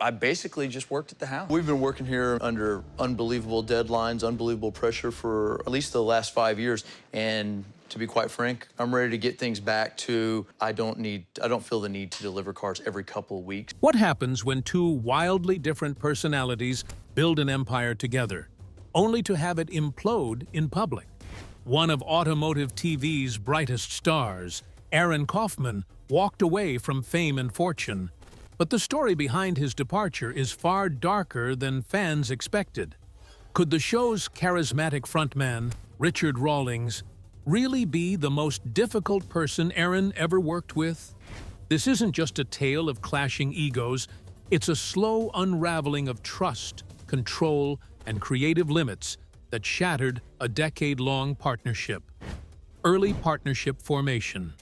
I basically just worked at the house. We've been working here under unbelievable deadlines, unbelievable pressure for at least the last 5 years. And to be quite frank, I'm ready to get things back to I don't feel the need to deliver cars every couple of weeks. What happens when two wildly different personalities build an empire together, only to have it implode in public? One of automotive TV's brightest stars, Aaron Kaufman, walked away from fame and fortune. But the story behind his departure is far darker than fans expected. Could the show's charismatic frontman, Richard Rawlings, really be the most difficult person Aaron ever worked with? This isn't just a tale of clashing egos, it's a slow unraveling of trust, control, and creative limits that shattered a decade-long partnership. Early partnership formation.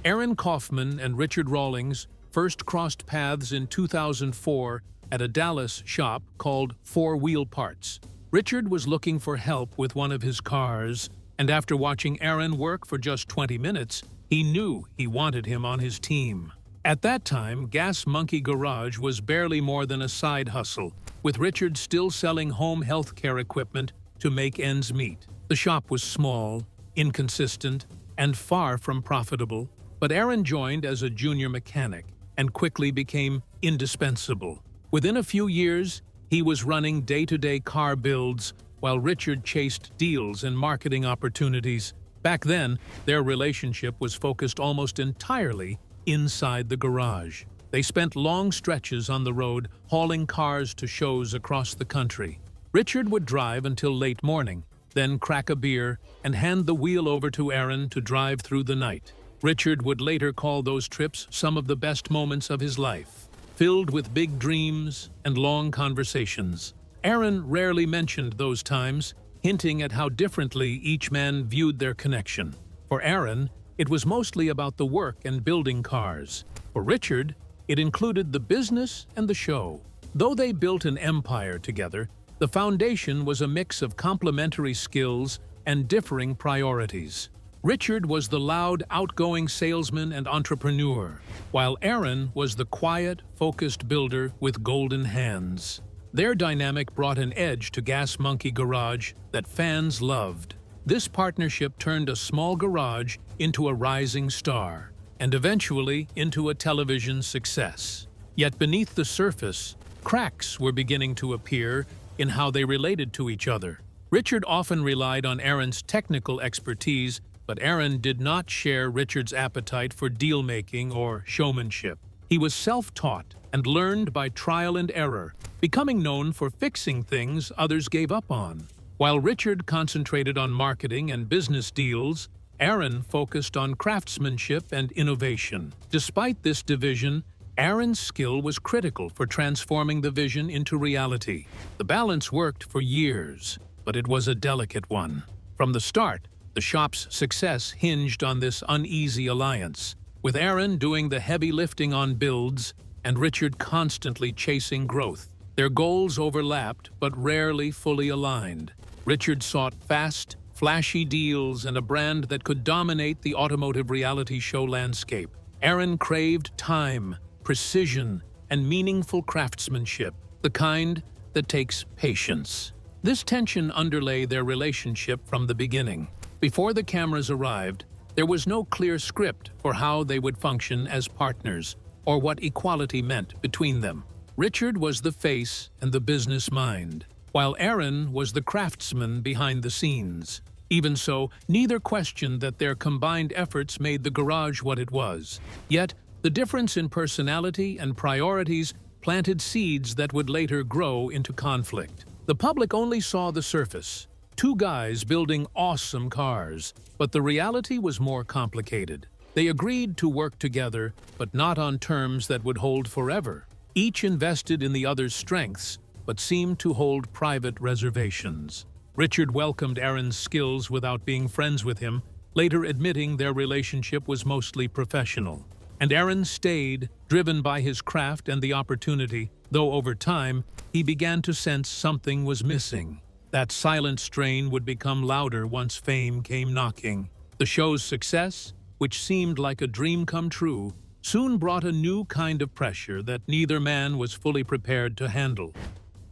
Aaron Kaufman and Richard Rawlings first crossed paths in 2004 at a Dallas shop called Four Wheel Parts. Richard was looking for help with one of his cars, and after watching Aaron work for just 20 minutes, he knew he wanted him on his team. At that time, Gas Monkey Garage was barely more than a side hustle, with Richard still selling home healthcare equipment to make ends meet. The shop was small, inconsistent, and far from profitable, but Aaron joined as a junior mechanic and quickly became indispensable. Within a few years, he was running day-to-day car builds while Richard chased deals and marketing opportunities. Back then, their relationship was focused almost entirely inside the garage. They spent long stretches on the road, hauling cars to shows across the country. Richard would drive until late morning, then crack a beer and hand the wheel over to Aaron to drive through the night. Richard would later call those trips some of the best moments of his life, filled with big dreams and long conversations. Aaron rarely mentioned those times, hinting at how differently each man viewed their connection. For Aaron, it was mostly about the work and building cars. For Richard, it included the business and the show. Though they built an empire together, the foundation was a mix of complementary skills and differing priorities. Richard was the loud, outgoing salesman and entrepreneur, while Aaron was the quiet, focused builder with golden hands. Their dynamic brought an edge to Gas Monkey Garage that fans loved. This partnership turned a small garage into a rising star, and eventually into a television success. Yet beneath the surface, cracks were beginning to appear in how they related to each other. Richard often relied on Aaron's technical expertise, but Aaron did not share Richard's appetite for deal-making or showmanship. He was self-taught and learned by trial and error, becoming known for fixing things others gave up on. While Richard concentrated on marketing and business deals, Aaron focused on craftsmanship and innovation. Despite this division, Aaron's skill was critical for transforming the vision into reality. The balance worked for years, but it was a delicate one. From the start, the shop's success hinged on this uneasy alliance, with Aaron doing the heavy lifting on builds and Richard constantly chasing growth. Their goals overlapped but rarely fully aligned. Richard sought fast, flashy deals and a brand that could dominate the automotive reality show landscape. Aaron craved time, precision, and meaningful craftsmanship, the kind that takes patience. This tension underlay their relationship from the beginning. Before the cameras arrived, there was no clear script for how they would function as partners or what equality meant between them. Richard was the face and the business mind, while Aaron was the craftsman behind the scenes. Even so, neither questioned that their combined efforts made the garage what it was. Yet, the difference in personality and priorities planted seeds that would later grow into conflict. The public only saw the surface. Two guys building awesome cars, but the reality was more complicated. They agreed to work together, but not on terms that would hold forever. Each invested in the other's strengths, but seemed to hold private reservations. Richard welcomed Aaron's skills without being friends with him, later admitting their relationship was mostly professional. And Aaron stayed, driven by his craft and the opportunity, though over time, he began to sense something was missing. That silent strain would become louder once fame came knocking. The show's success, which seemed like a dream come true, soon brought a new kind of pressure that neither man was fully prepared to handle.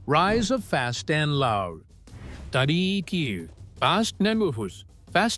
Rise of Fast and Loud. Fast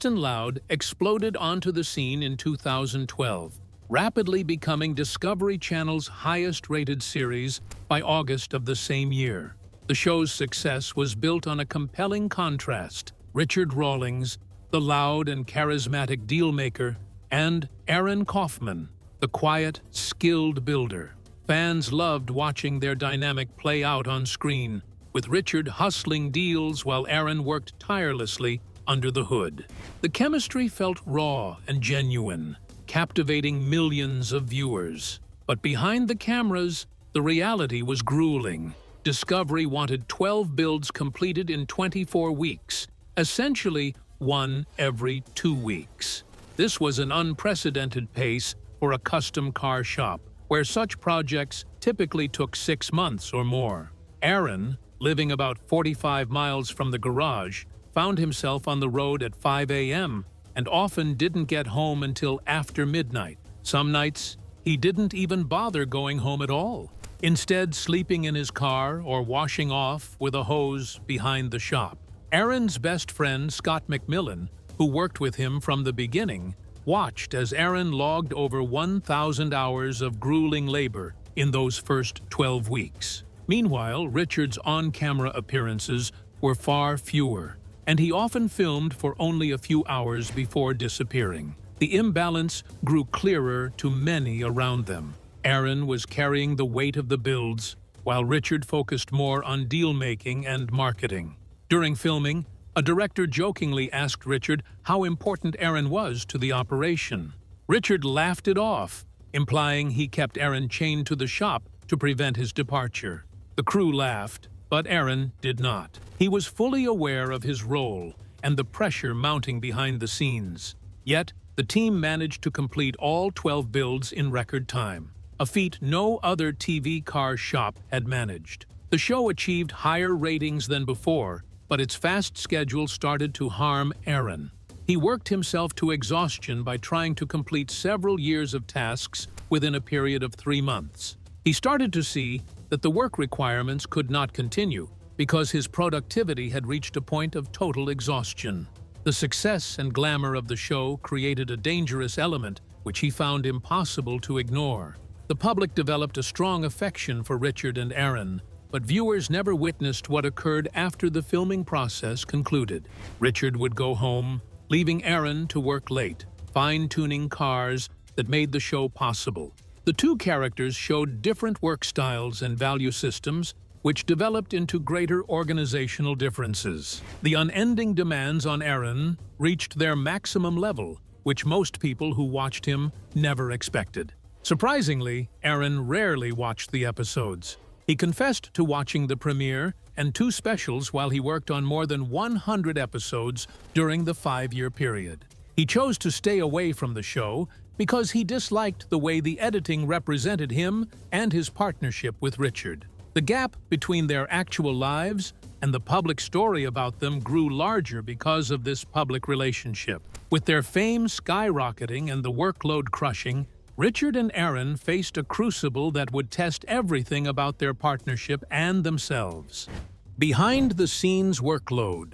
and Loud exploded onto the scene in 2012, rapidly becoming Discovery Channel's highest-rated series by August of the same year. The show's success was built on a compelling contrast: Richard Rawlings, the loud and charismatic dealmaker, and Aaron Kaufman, the quiet, skilled builder. Fans loved watching their dynamic play out on screen, with Richard hustling deals while Aaron worked tirelessly under the hood. The chemistry felt raw and genuine, captivating millions of viewers. But behind the cameras, the reality was grueling. Discovery wanted 12 builds completed in 24 weeks, essentially one every 2 weeks. This was an unprecedented pace for a custom car shop, where such projects typically took 6 months or more. Aaron, living about 45 miles from the garage, found himself on the road at 5 a.m. and often didn't get home until after midnight. Some nights, he didn't even bother going home at all, instead sleeping in his car or washing off with a hose behind the shop. Aaron's best friend, Scott McMillan, who worked with him from the beginning, watched as Aaron logged over 1,000 hours of grueling labor in those first 12 weeks. Meanwhile, Richard's on-camera appearances were far fewer, and he often filmed for only a few hours before disappearing. The imbalance grew clearer to many around them. Aaron was carrying the weight of the builds, while Richard focused more on deal-making and marketing. During filming, a director jokingly asked Richard how important Aaron was to the operation. Richard laughed it off, implying he kept Aaron chained to the shop to prevent his departure. The crew laughed, but Aaron did not. He was fully aware of his role and the pressure mounting behind the scenes. Yet, the team managed to complete all 12 builds in record time, a feat no other TV car shop had managed. The show achieved higher ratings than before, but its fast schedule started to harm Aaron. He worked himself to exhaustion by trying to complete several years of tasks within a period of 3 months. He started to see that the work requirements could not continue because his productivity had reached a point of total exhaustion. The success and glamour of the show created a dangerous element which he found impossible to ignore. The public developed a strong affection for Richard and Aaron, but viewers never witnessed what occurred after the filming process concluded. Richard would go home, leaving Aaron to work late, fine-tuning cars that made the show possible. The two characters showed different work styles and value systems, which developed into greater organizational differences. The unending demands on Aaron reached their maximum level, which most people who watched him never expected. Surprisingly, Aaron rarely watched the episodes. He confessed to watching the premiere and 2 specials while he worked on more than 100 episodes during the 5-year period. He chose to stay away from the show because he disliked the way the editing represented him and his partnership with Richard. The gap between their actual lives and the public story about them grew larger because of this public relationship. With their fame skyrocketing and the workload crushing, Richard and Aaron faced a crucible that would test everything about their partnership and themselves. Behind the scenes workload.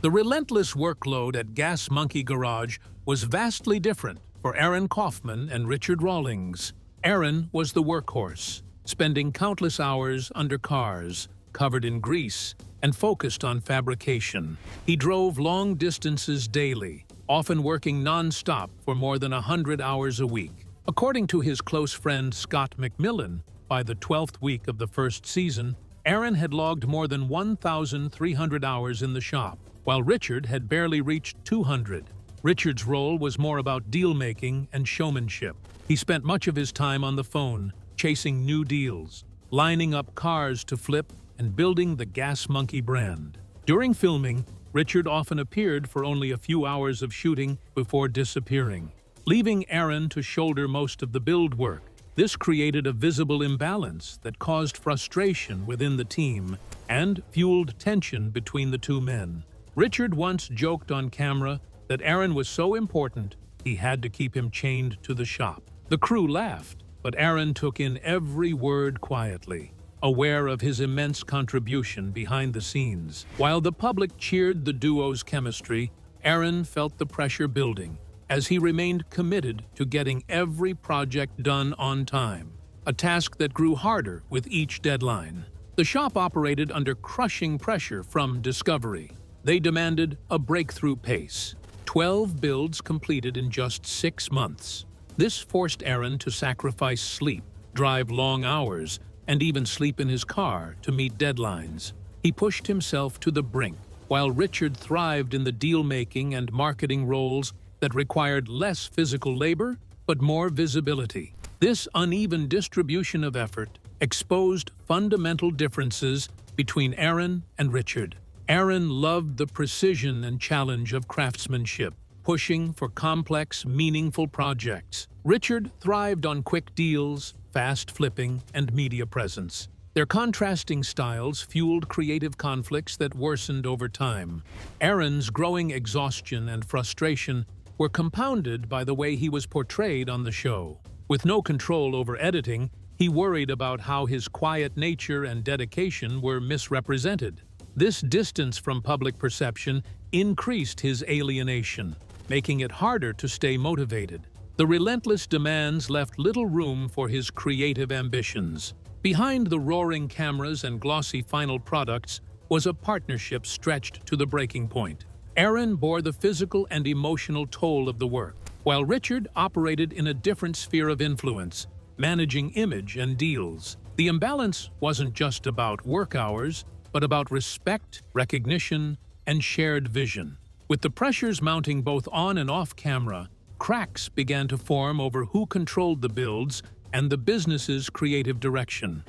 The relentless workload at Gas Monkey Garage was vastly different for Aaron Kaufman and Richard Rawlings. Aaron was the workhorse, spending countless hours under cars, covered in grease, and focused on fabrication. He drove long distances daily, often working non-stop for more than 100 hours a week. According to his close friend Scott McMillan, by the 12th week of the first season, Aaron had logged more than 1,300 hours in the shop, while Richard had barely reached 200. Richard's role was more about deal-making and showmanship. He spent much of his time on the phone, chasing new deals, lining up cars to flip, and building the Gas Monkey brand. During filming, Richard often appeared for only a few hours of shooting before disappearing, leaving Aaron to shoulder most of the build work. This created a visible imbalance that caused frustration within the team and fueled tension between the two men. Richard once joked on camera that Aaron was so important he had to keep him chained to the shop. The crew laughed, but Aaron took in every word quietly, aware of his immense contribution behind the scenes. While the public cheered the duo's chemistry, Aaron felt the pressure building as he remained committed to getting every project done on time, a task that grew harder with each deadline. The shop operated under crushing pressure from discovery. They demanded a breakthrough pace, 12 builds completed in just 6 months. This forced Aaron to sacrifice sleep, drive long hours, and even sleep in his car to meet deadlines. He pushed himself to the brink, while Richard thrived in the deal-making and marketing roles that required less physical labor but more visibility. This uneven distribution of effort exposed fundamental differences between Aaron and Richard. Aaron loved the precision and challenge of craftsmanship, pushing for complex, meaningful projects. Richard thrived on quick deals, fast flipping, and media presence. Their contrasting styles fueled creative conflicts that worsened over time. Aaron's growing exhaustion and frustration were compounded by the way he was portrayed on the show. With no control over editing, he worried about how his quiet nature and dedication were misrepresented. This distance from public perception increased his alienation, making it harder to stay motivated. The relentless demands left little room for his creative ambitions. Behind the roaring cameras and glossy final products was a partnership stretched to the breaking point. Aaron bore the physical and emotional toll of the work, while Richard operated in a different sphere of influence, managing image and deals. The imbalance wasn't just about work hours, but about respect, recognition, and shared vision. With the pressures mounting both on and off camera, cracks began to form over who controlled the builds and the business's creative direction.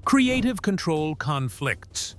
Creative control conflicts.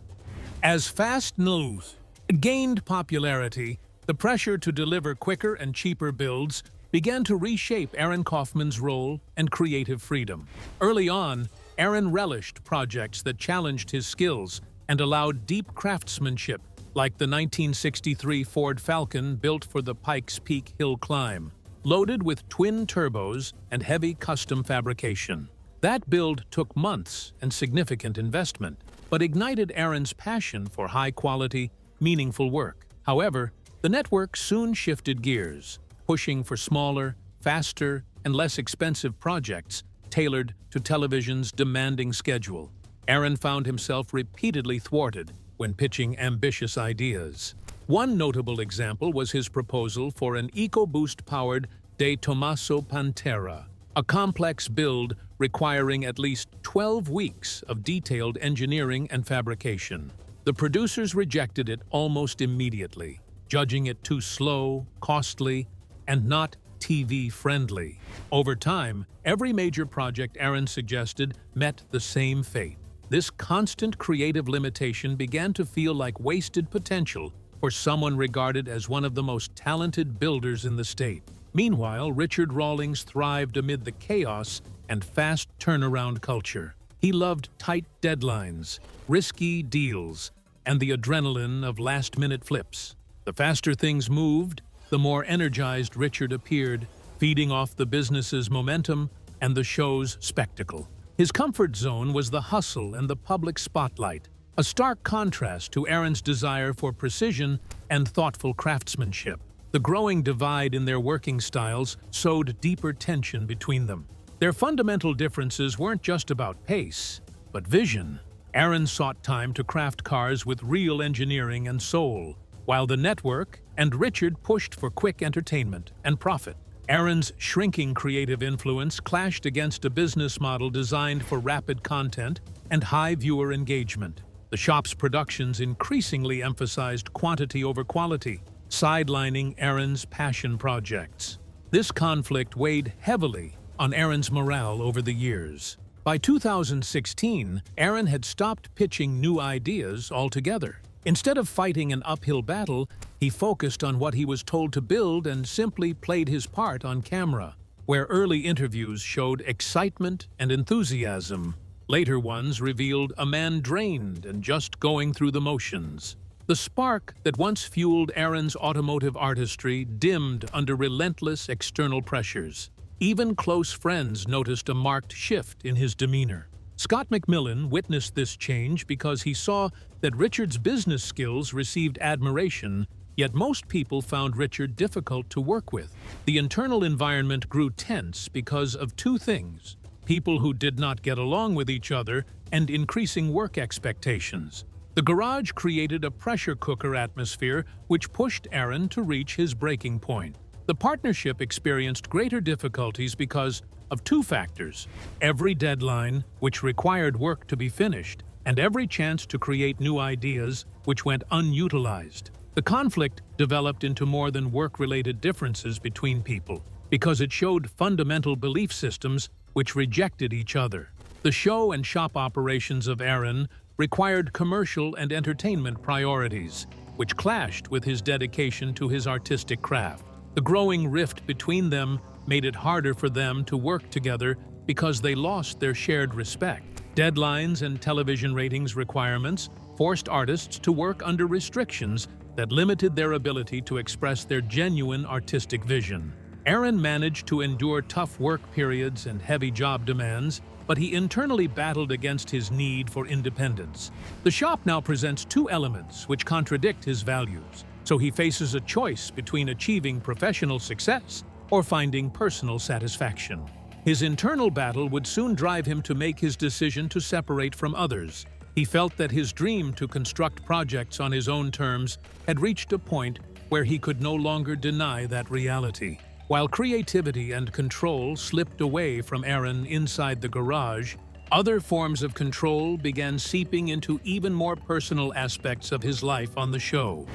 As fast news gained popularity, the pressure to deliver quicker and cheaper builds began to reshape Aaron Kaufman's role and creative freedom. Early on, Aaron relished projects that challenged his skills and allowed deep craftsmanship, like the 1963 Ford Falcon built for the Pikes Peak Hill climb, loaded with twin turbos and heavy custom fabrication. That build took months and significant investment, but ignited Aaron's passion for high-quality, meaningful work. However, the network soon shifted gears, pushing for smaller, faster, and less expensive projects tailored to television's demanding schedule. Aaron found himself repeatedly thwarted when pitching ambitious ideas. One notable example was his proposal for an EcoBoost-powered De Tomaso Pantera, a complex build requiring at least 12 weeks of detailed engineering and fabrication. The producers rejected it almost immediately, judging it too slow, costly, and not TV-friendly. Over time, every major project Aaron suggested met the same fate. This constant creative limitation began to feel like wasted potential for someone regarded as one of the most talented builders in the state. Meanwhile, Richard Rawlings thrived amid the chaos and fast turnaround culture. He loved tight deadlines, risky deals, and the adrenaline of last-minute flips. The faster things moved, the more energized Richard appeared, feeding off the business's momentum and the show's spectacle. His comfort zone was the hustle and the public spotlight, a stark contrast to Aaron's desire for precision and thoughtful craftsmanship. The growing divide in their working styles sowed deeper tension between them. Their fundamental differences weren't just about pace, but vision. Aaron sought time to craft cars with real engineering and soul, while the network and Richard pushed for quick entertainment and profit. Aaron's shrinking creative influence clashed against a business model designed for rapid content and high viewer engagement. The shop's productions increasingly emphasized quantity over quality, sidelining Aaron's passion projects. This conflict weighed heavily on Aaron's morale over the years. By 2016, Aaron had stopped pitching new ideas altogether. Instead of fighting an uphill battle, he focused on what he was told to build and simply played his part on camera. Where early interviews showed excitement and enthusiasm, later ones revealed a man drained and just going through the motions. The spark that once fueled Aaron's automotive artistry dimmed under relentless external pressures. Even close friends noticed a marked shift in his demeanor. Scott McMillan witnessed this change because he saw that Richard's business skills received admiration, yet most people found Richard difficult to work with. The internal environment grew tense because of two things: people who did not get along with each other and increasing work expectations. The garage created a pressure cooker atmosphere which pushed Aaron to reach his breaking point. The partnership experienced greater difficulties because of two factors: every deadline, which required work to be finished, and every chance to create new ideas, which went unutilized. The conflict developed into more than work-related differences between people, because it showed fundamental belief systems which rejected each other. The show and shop operations of Aaron required commercial and entertainment priorities, which clashed with his dedication to his artistic craft. The growing rift between them made it harder for them to work together because they lost their shared respect. Deadlines and television ratings requirements forced artists to work under restrictions that limited their ability to express their genuine artistic vision. Aaron managed to endure tough work periods and heavy job demands, but he internally battled against his need for independence. The shop now presents two elements which contradict his values, so he faces a choice between achieving professional success or finding personal satisfaction. His internal battle would soon drive him to make his decision to separate from others. He felt that his dream to construct projects on his own terms had reached a point where he could no longer deny that reality. While creativity and control slipped away from Aaron inside the garage, other forms of control began seeping into even more personal aspects of his life on the show: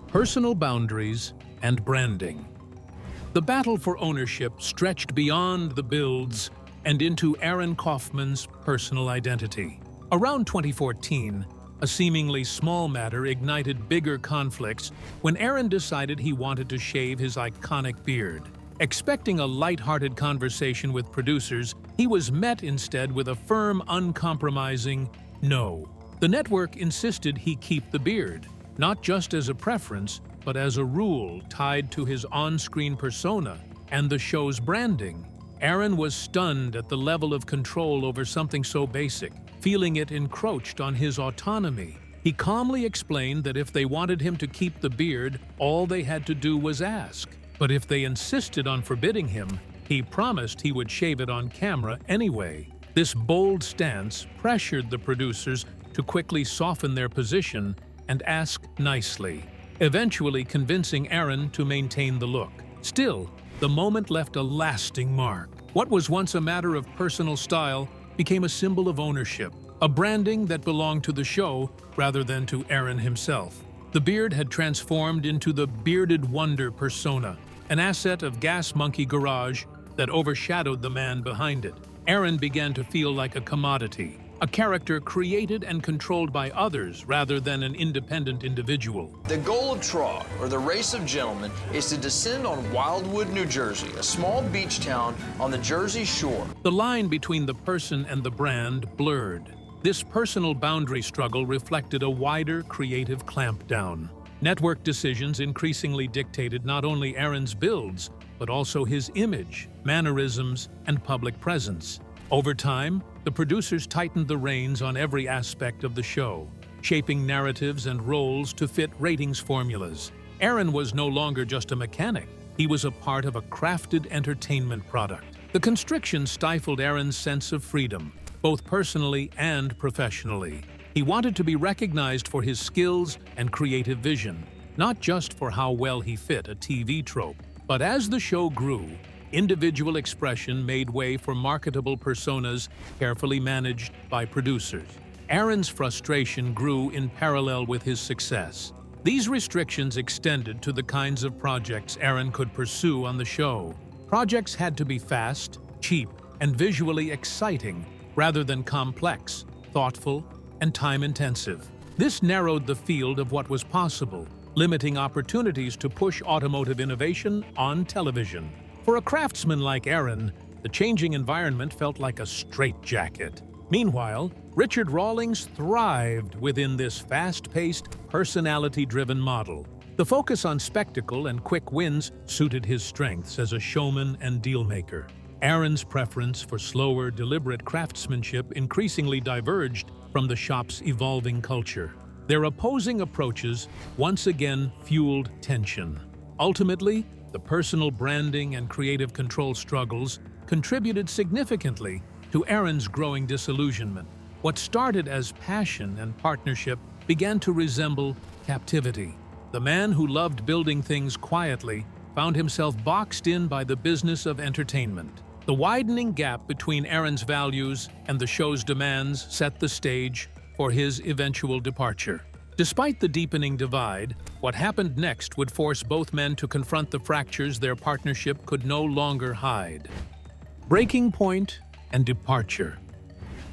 personal boundaries and branding. The battle for ownership stretched beyond the builds and into Aaron Kaufman's personal identity. Around 2014, a seemingly small matter ignited bigger conflicts when Aaron decided he wanted to shave his iconic beard. Expecting a light-hearted conversation with producers, he was met instead with a firm, uncompromising no. The network insisted he keep the beard, not just as a preference, but as a rule tied to his on-screen persona and the show's branding. Aaron was stunned at the level of control over something so basic, feeling it encroached on his autonomy. He calmly explained that if they wanted him to keep the beard, all they had to do was ask. But if they insisted on forbidding him, he promised he would shave it on camera anyway. This bold stance pressured the producers to quickly soften their position and ask nicely, eventually convincing Aaron to maintain the look. Still, the moment left a lasting mark. What was once a matter of personal style became a symbol of ownership, a branding that belonged to the show rather than to Aaron himself. The beard had transformed into the bearded wonder persona, an asset of Gas Monkey Garage that overshadowed the man behind it. Aaron began to feel like a commodity, a character created and controlled by others rather than an independent individual. The goal of Trog, or the Race of Gentlemen, is to descend on Wildwood, New Jersey, a small beach town on the Jersey Shore. The line between the person and the brand blurred. This personal boundary struggle reflected a wider creative clampdown. Network decisions increasingly dictated not only Aaron's builds, but also his image, mannerisms, and public presence. Over time, the producers tightened the reins on every aspect of the show, shaping narratives and roles to fit ratings formulas. Aaron was no longer just a mechanic. He was a part of a crafted entertainment product. The constriction stifled Aaron's sense of freedom, both personally and professionally. He wanted to be recognized for his skills and creative vision, not just for how well he fit a TV trope. But as the show grew, individual expression made way for marketable personas carefully managed by producers. Aaron's frustration grew in parallel with his success. These restrictions extended to the kinds of projects Aaron could pursue on the show. Projects had to be fast, cheap, and visually exciting, rather than complex, thoughtful, and time-intensive. This narrowed the field of what was possible, limiting opportunities to push automotive innovation on television. For a craftsman like Aaron, the changing environment felt like a straitjacket. Meanwhile, Richard Rawlings thrived within this fast-paced, personality-driven model. The The focus on spectacle and quick wins suited his strengths as a showman and dealmaker. Aaron's preference for slower, deliberate craftsmanship increasingly diverged from the shop's evolving culture. Their opposing approaches once again fueled tension. Ultimately, the personal branding and creative control struggles contributed significantly to Aaron's growing disillusionment. What started as passion and partnership began to resemble captivity. The man who loved building things quietly found himself boxed in by the business of entertainment. The widening gap between Aaron's values and the show's demands set the stage for his eventual departure. Despite the deepening divide, what happened next would force both men to confront the fractures their partnership could no longer hide. Breaking point and departure.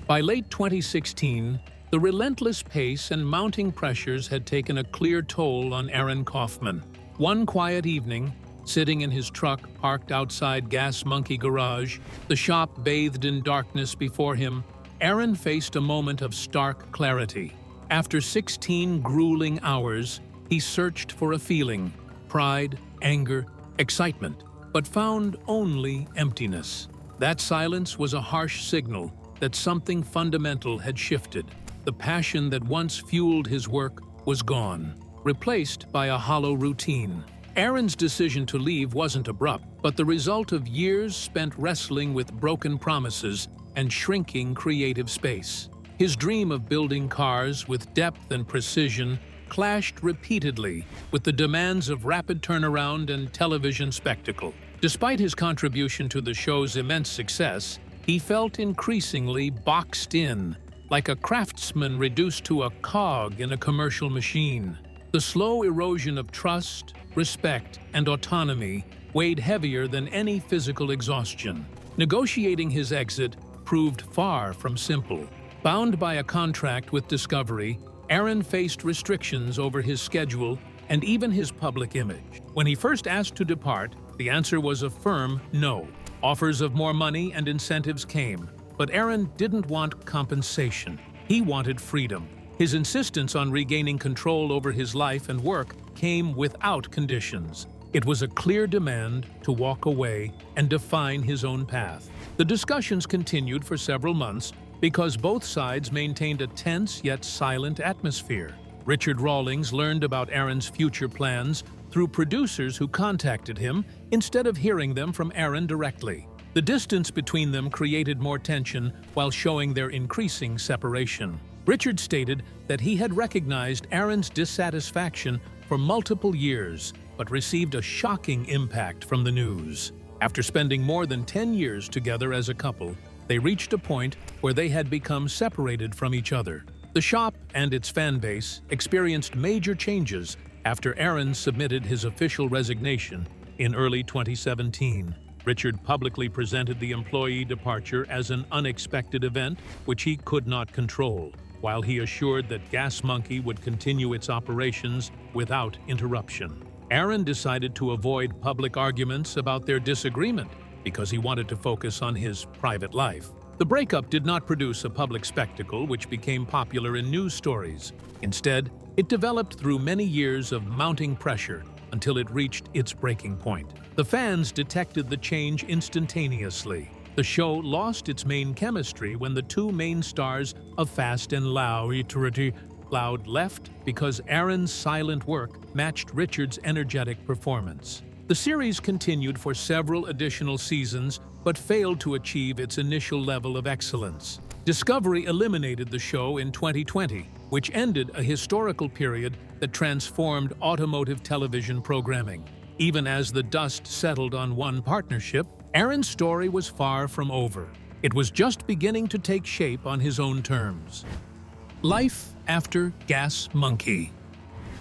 By late 2016, the relentless pace and mounting pressures had taken a clear toll on Aaron Kaufman. One quiet evening, sitting in his truck parked outside Gas Monkey Garage, the shop bathed in darkness before him, Aaron faced a moment of stark clarity. After 16 grueling hours, he searched for a feeling: pride, anger, excitement, but found only emptiness. That silence was a harsh signal that something fundamental had shifted. The passion that once fueled his work was gone, replaced by a hollow routine. Aaron's decision to leave wasn't abrupt, but the result of years spent wrestling with broken promises and shrinking creative space. His dream of building cars with depth and precision clashed repeatedly with the demands of rapid turnaround and television spectacle. Despite his contribution to the show's immense success, he felt increasingly boxed in, like a craftsman reduced to a cog in a commercial machine. The slow erosion of trust, respect, and autonomy weighed heavier than any physical exhaustion. Negotiating his exit proved far from simple. Bound by a contract with Discovery, Aaron faced restrictions over his schedule and even his public image. When he first asked to depart, the answer was a firm no. Offers of more money and incentives came, but Aaron didn't want compensation. He wanted freedom. His insistence on regaining control over his life and work came without conditions. It was a clear demand to walk away and define his own path. The discussions continued for several months because both sides maintained a tense yet silent atmosphere. Richard Rawlings learned about Aaron's future plans through producers who contacted him instead of hearing them from Aaron directly. The distance between them created more tension while showing their increasing separation. Richard stated that he had recognized Aaron's dissatisfaction for multiple years, but received a shocking impact from the news. After spending more than 10 years together as a couple, they reached a point where they had become separated from each other. The shop and its fan base experienced major changes after Aaron submitted his official resignation in early 2017. Richard publicly presented the employee departure as an unexpected event which he could not control, while he assured that Gas Monkey would continue its operations without interruption. Aaron decided to avoid public arguments about their disagreement because he wanted to focus on his private life. The breakup did not produce a public spectacle which became popular in news stories. Instead, it developed through many years of mounting pressure until it reached its breaking point. The fans detected the change instantaneously. The show lost its main chemistry when the two main stars of Fast and Loud left because Aaron's silent work matched Richard's energetic performance. The series continued for several additional seasons but failed to achieve its initial level of excellence. Discovery eliminated the show in 2020, which ended a historical period that transformed automotive television programming. Even as the dust settled on one partnership, Aaron's story was far from over. It was just beginning to take shape on his own terms. Life after Gas Monkey.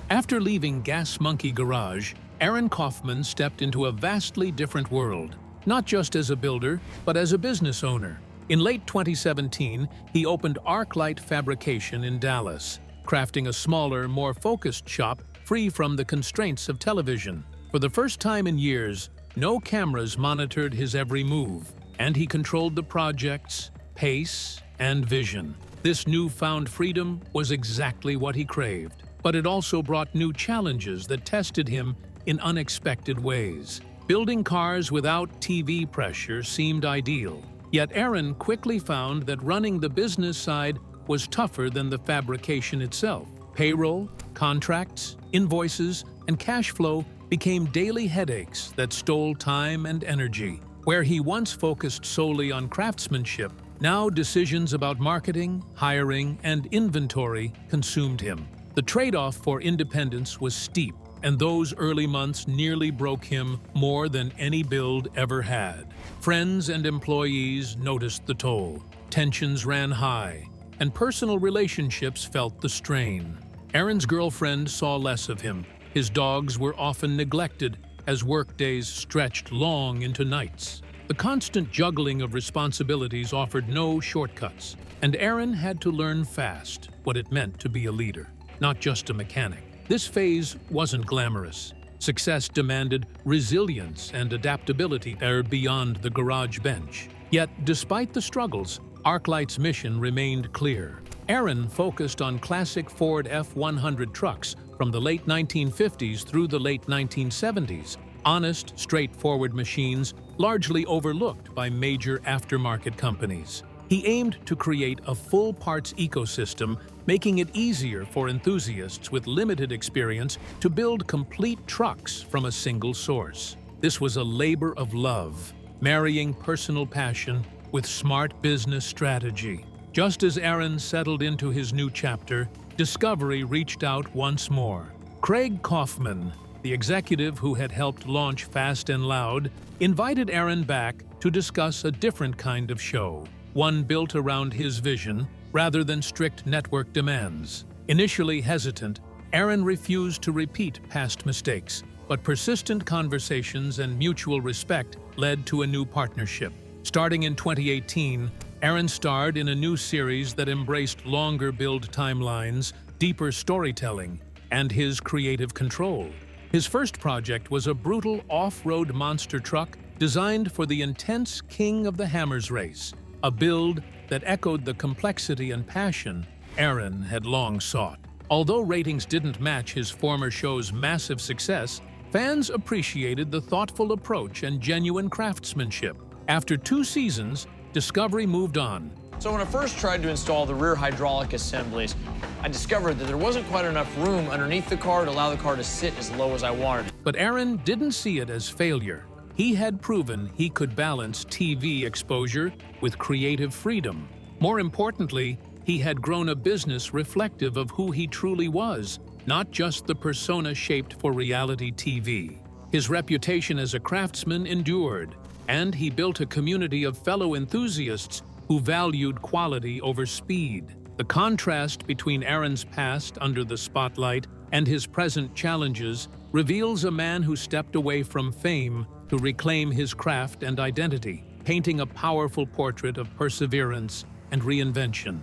After leaving Gas Monkey Garage, Aaron Kaufman stepped into a vastly different world, not just as a builder, but as a business owner. In late 2017, he opened ArcLight Fabrication in Dallas, crafting a smaller, more focused shop free from the constraints of television. For the first time in years, no cameras monitored his every move, and he controlled the project's pace and vision. This newfound freedom was exactly what he craved. but it also brought new challenges that tested him in unexpected ways. Building cars without TV pressure seemed ideal, yet Aaron quickly found that running the business side was tougher than the fabrication itself. Payroll, contracts, invoices, and cash flow became daily headaches that stole time and energy. Where he once focused solely on craftsmanship, now decisions about marketing, hiring, and inventory consumed him. The trade-off for independence was steep, and those early months nearly broke him more than any build ever had. Friends and employees noticed the toll. Tensions ran high, and personal relationships felt the strain. Aaron's girlfriend saw less of him. His dogs were often neglected as workdays stretched long into nights. The constant juggling of responsibilities offered no shortcuts, and Aaron had to learn fast what it meant to be a leader, not just a mechanic. This phase wasn't glamorous. Success demanded resilience and adaptability beyond the garage bench. Yet, despite the struggles, ArcLight's mission remained clear. Aaron focused on classic Ford F-100 trucks from the late 1950s through the late 1970s, honest, straightforward machines largely overlooked by major aftermarket companies. He aimed to create a full parts ecosystem, making it easier for enthusiasts with limited experience to build complete trucks from a single source. This was a labor of love, marrying personal passion with smart business strategy. Just as Aaron settled into his new chapter, Discovery reached out once more. Craig Kaufman, the executive who had helped launch Fast and Loud, invited Aaron back to discuss a different kind of show, one built around his vision rather than strict network demands. Initially hesitant, Aaron refused to repeat past mistakes, but persistent conversations and mutual respect led to a new partnership. Starting in 2018, Aaron starred in a new series that embraced longer build timelines, deeper storytelling, and his creative control. His first project was a brutal off-road monster truck designed for the intense King of the Hammers race, a build that echoed the complexity and passion Aaron had long sought. Although ratings didn't match his former show's massive success, fans appreciated the thoughtful approach and genuine craftsmanship. After 2 seasons, Discovery moved on. So when I first tried to install the rear hydraulic assemblies, I discovered that there wasn't quite enough room underneath the car to allow the car to sit as low as I wanted. But Aaron didn't see it as failure. He had proven he could balance TV exposure with creative freedom. More importantly, he had grown a business reflective of who he truly was, not just the persona shaped for reality TV. His reputation as a craftsman endured, and he built a community of fellow enthusiasts who valued quality over speed. The contrast between Aaron's past under the spotlight and his present challenges reveals a man who stepped away from fame to reclaim his craft and identity, painting a powerful portrait of perseverance and reinvention.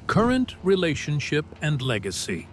Current relationship and legacy.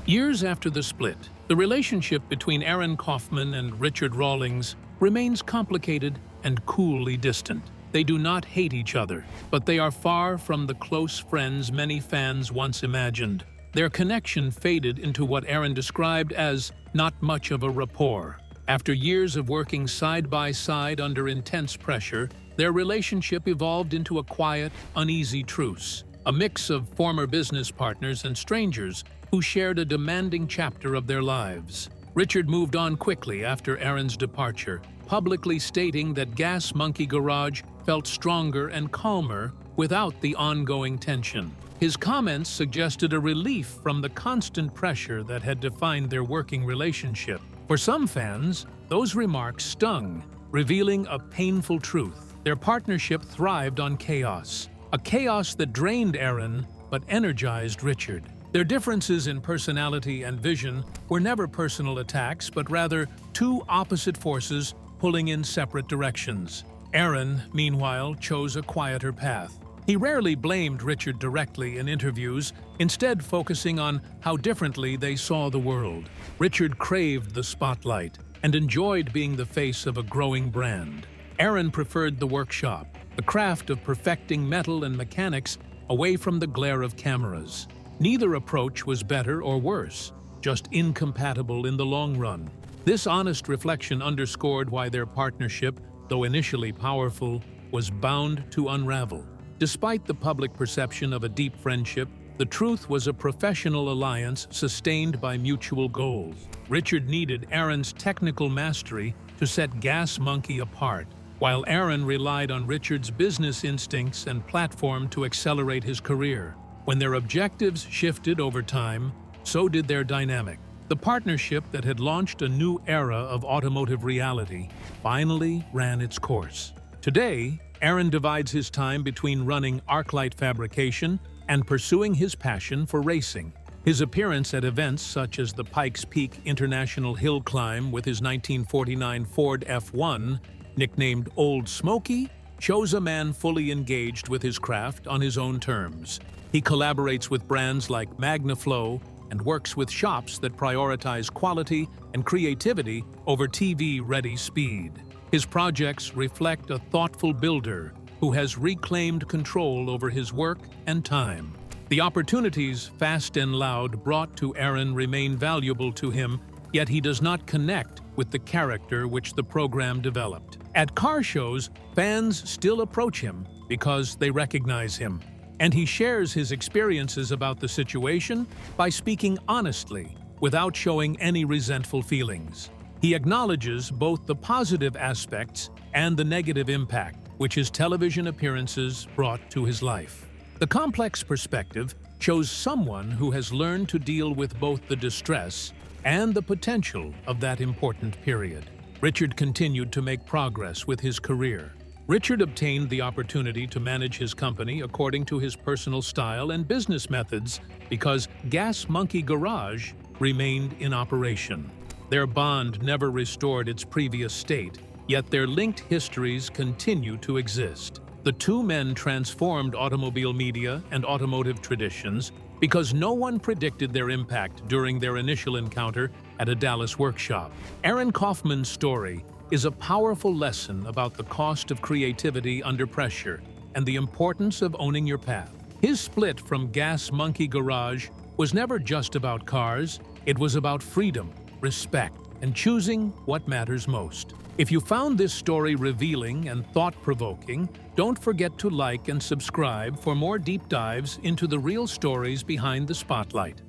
Years after the split, the relationship between Aaron Kaufman and Richard Rawlings remains complicated and coolly distant. They do not hate each other, but they are far from the close friends many fans once imagined. Their connection faded into what Aaron described as not much of a rapport. After years of working side by side under intense pressure, their relationship evolved into a quiet, uneasy truce, a mix of former business partners and strangers who shared a demanding chapter of their lives. Richard moved on quickly after Aaron's departure, publicly stating that Gas Monkey Garage felt stronger and calmer without the ongoing tension. His comments suggested a relief from the constant pressure that had defined their working relationship. For some fans, those remarks stung, revealing a painful truth. Their partnership thrived on chaos, a chaos that drained Aaron but energized Richard. Their differences in personality and vision were never personal attacks, but rather two opposite forces pulling in separate directions. Aaron, meanwhile, chose a quieter path. He rarely blamed Richard directly in interviews, instead focusing on how differently they saw the world. Richard craved the spotlight and enjoyed being the face of a growing brand. Aaron preferred the workshop, the craft of perfecting metal and mechanics away from the glare of cameras. Neither approach was better or worse, just incompatible in the long run. This honest reflection underscored why their partnership, though initially powerful, was bound to unravel. Despite the public perception of a deep friendship, the truth was a professional alliance sustained by mutual goals. Richard needed Aaron's technical mastery to set Gas Monkey apart, while Aaron relied on Richard's business instincts and platform to accelerate his career. When their objectives shifted over time, so did their dynamic. The partnership that had launched a new era of automotive reality finally ran its course. Today, Aaron divides his time between running ArcLight fabrication and pursuing his passion for racing. His appearance at events such as the Pikes Peak International Hill Climb with his 1949 Ford F1, nicknamed Old Smoky, shows a man fully engaged with his craft on his own terms. He collaborates with brands like MagnaFlow and works with shops that prioritize quality and creativity over TV-ready speed. His projects reflect a thoughtful builder who has reclaimed control over his work and time. The opportunities Fast and Loud brought to Aaron remain valuable to him, yet he does not connect with the character which the program developed. At car shows, fans still approach him because they recognize him, and he shares his experiences about the situation by speaking honestly, without showing any resentful feelings. He acknowledges both the positive aspects and the negative impact which his television appearances brought to his life. The complex perspective shows someone who has learned to deal with both the distress and the potential of that important period. Richard continued to make progress with his career. Richard obtained the opportunity to manage his company according to his personal style and business methods because Gas Monkey Garage remained in operation. Their bond never restored its previous state, yet their linked histories continue to exist. The two men transformed automobile media and automotive traditions because no one predicted their impact during their initial encounter at a Dallas workshop. Aaron Kaufman's story is a powerful lesson about the cost of creativity under pressure and the importance of owning your path. His split from Gas Monkey Garage was never just about cars, it was about freedom, respect, and choosing what matters most. If you found this story revealing and thought-provoking, don't forget to like and subscribe for more deep dives into the real stories behind the spotlight.